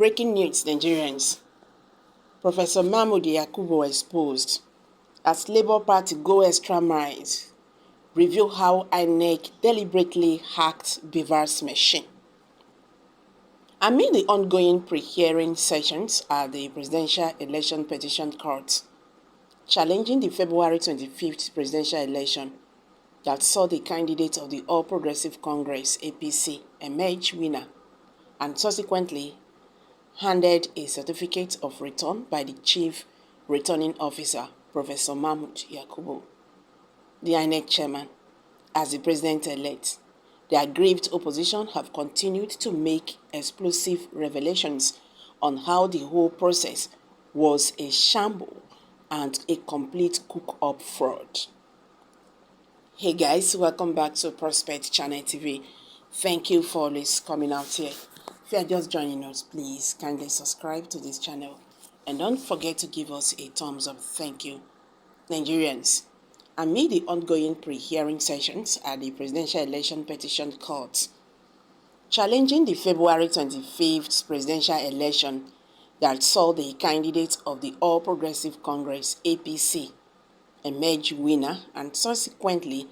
Breaking news, Nigerians. Professor Mahmood YAKUBU exposed as Labour Party go extra miles. Reveal how INEC deliberately hacked BVAS machine. Amid the ongoing pre-hearing sessions at the Presidential Election Petition Court, challenging the February 25th presidential election that saw the candidate of the All Progressive Congress (APC) emerge winner and subsequently handed a certificate of return by the Chief Returning Officer, Professor Mahmood YAKUBU, the INEC chairman, as the president-elect. The aggrieved opposition have continued to make explosive revelations on how the whole process was a shamble and a complete cook-up fraud. Hey guys, welcome back to Prospect Channel TV. Thank you for always coming out here. If you are just joining us, please kindly subscribe to this channel and don't forget to give us a thumbs up. Thank you. Nigerians, amid the ongoing pre-hearing sessions at the Presidential Election Petition Court, challenging the February 25th presidential election that saw the candidate of the All Progressive Congress (APC) emerge winner and subsequently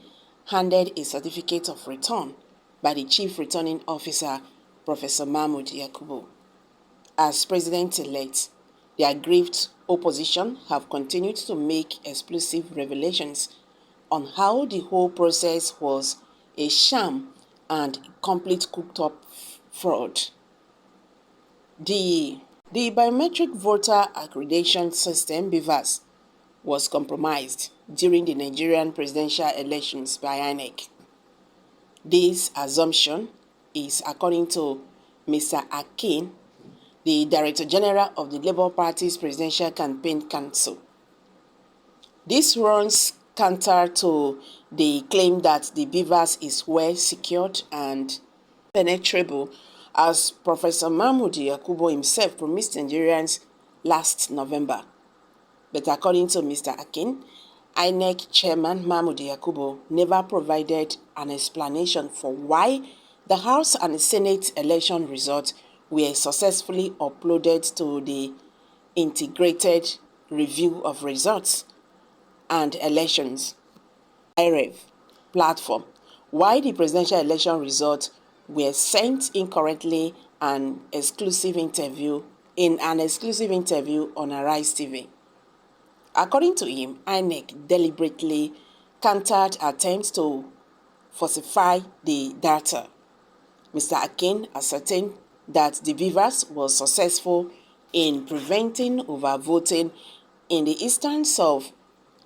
handed a certificate of return by the Chief Returning Officer, Professor Mahmood YAKUBU. As president-elect, the aggrieved opposition have continued to make explosive revelations on how the whole process was a sham and complete cooked-up fraud. The biometric voter accreditation system, BVAS, was compromised during the Nigerian presidential elections by INEC. This assumption is according to Mr. Akin, the Director General of the Labour Party's Presidential Campaign Council. This runs counter to the claim that the BVAS is well secured and penetrable, as Professor Mahmood YAKUBU himself promised Nigerians last November. But according to Mr. Akin, INEC Chairman Mahmood YAKUBU never provided an explanation for why the House and Senate election results were successfully uploaded to the Integrated Review of Results and Elections (IREV) platform, why the presidential election results were sent incorrectly in an exclusive interview on Arise TV. According to him, INEC deliberately countered attempts to falsify the data. Mr. Akin ascertained that the BVAS was successful in preventing overvoting in the instance of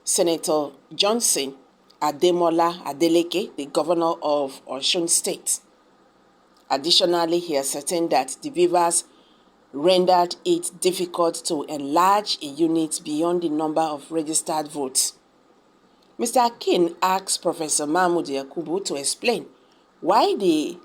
Senator Johnson Ademola Adeleke, the governor of Osun State. Additionally, he ascertained that the BVAS rendered it difficult to enlarge a unit beyond the number of registered votes. Mr. Akin asked Professor Mahmood YAKUBU to explain why the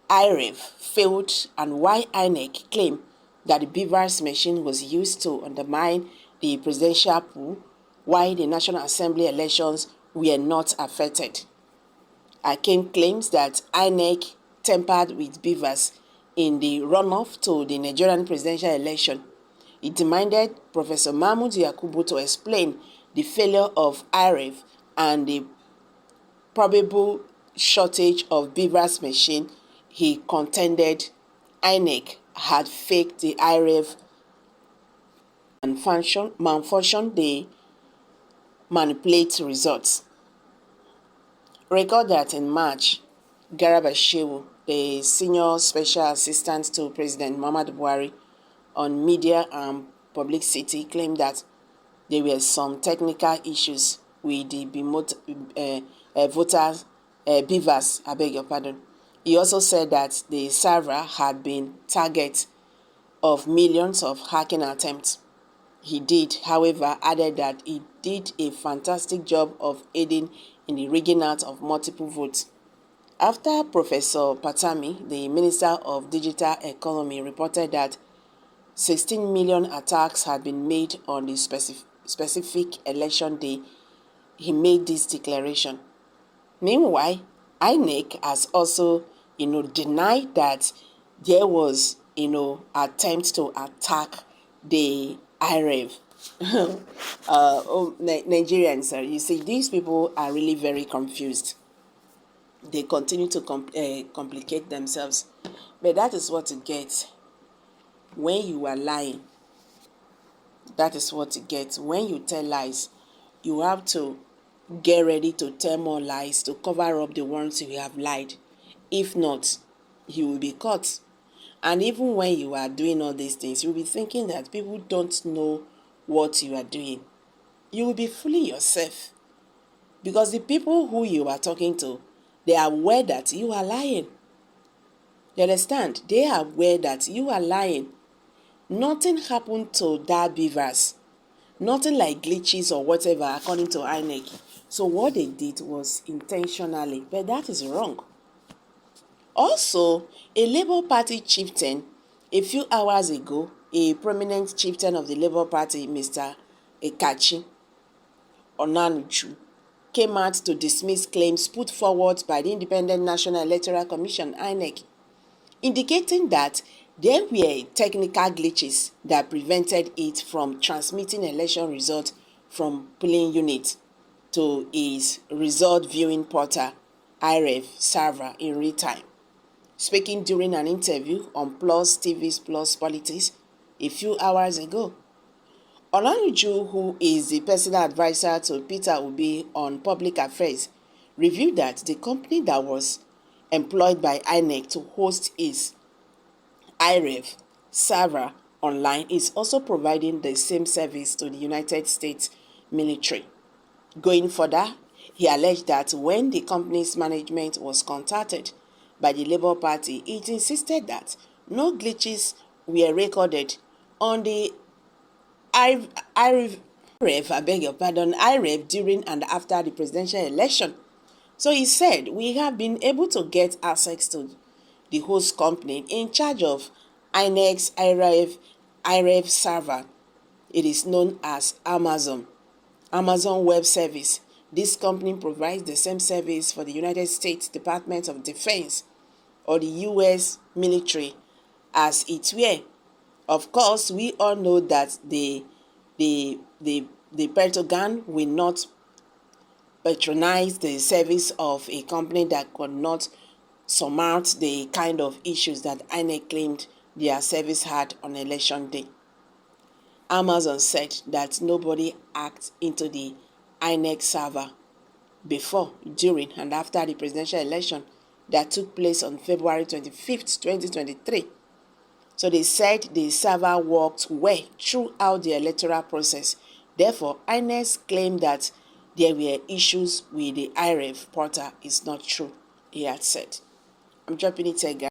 IREV failed and why INEC claimed that the BVAS machine was used to undermine the presidential pool, while the National Assembly elections were not affected. Akin claims that INEC tampered with BVAS in the runoff to the Nigerian presidential election. He demanded Professor Mahmood YAKUBU to explain the failure of IREV and the probable shortage of BVAS machine. He contended INEC had faked the IREV and malfunctioned the manipulate results. Record that in March, Garba Shehu, the senior special assistant to President Muhammadu Buhari on media and publicity, claimed that there were some technical issues with the voters, BVAS, I beg your pardon. He also said that the server had been target of millions of hacking attempts. He did, however, added that he did a fantastic job of aiding in the rigging out of multiple votes. After Professor Patami, the Minister of Digital Economy, reported that 16 million attacks had been made on the specific election day, he made this declaration. Meanwhile, INEC has also denied that there was attempt to attack the IREV. Nigerians, you see, these people are really very confused. They continue to complicate themselves. But that is what you get when you are lying. That is what you get when you tell lies. You have to get ready to tell more lies to cover up the ones you have lied. If not, you will be caught. And even when you are doing all these things, you'll be thinking that people don't know what you are doing. You will be fooling yourself. Because the people who you are talking to, they are aware that you are lying. You understand? They are aware that you are lying. Nothing happened to that BVAS. Nothing like glitches or whatever, according to INEC. So what they did was intentionally, but that is wrong. Also, a Labour Party chieftain, a few hours ago, a prominent chieftain of the Labour Party, Mr. Ekachi Onanuju, came out to dismiss claims put forward by the Independent National Electoral Commission, INEC, indicating that there were technical glitches that prevented it from transmitting election results from polling unit to its result viewing portal, IREV server, in real time. Speaking during an interview on Plus TV's Plus Politics a few hours ago, Olanuju, who is the personal advisor to Peter Obi on public affairs, revealed that the company that was employed by INEC to host its IREV server online is also providing the same service to the United States military. Going further, he alleged that when the company's management was contacted by the Labour Party, it insisted that no glitches were recorded on the IREV during and after the presidential election. So he said, we have been able to get access to the host company in charge of INEC's IREV server. It is known as Amazon Web Service. This company provides the same service for the United States Department of Defense or the U.S. military as it were. Of course, we all know that the Pentagon will not patronize the service of a company that could not surmount the kind of issues that INEC claimed their service had on election day. Amazon said that nobody hacked into the INEC server before, during, and after the presidential election that took place on February 25th, 2023. So they said the server worked well throughout the electoral process. Therefore, INEC's claim that there were issues with the IREV portal is not true, he had said. I'm dropping it here, guys.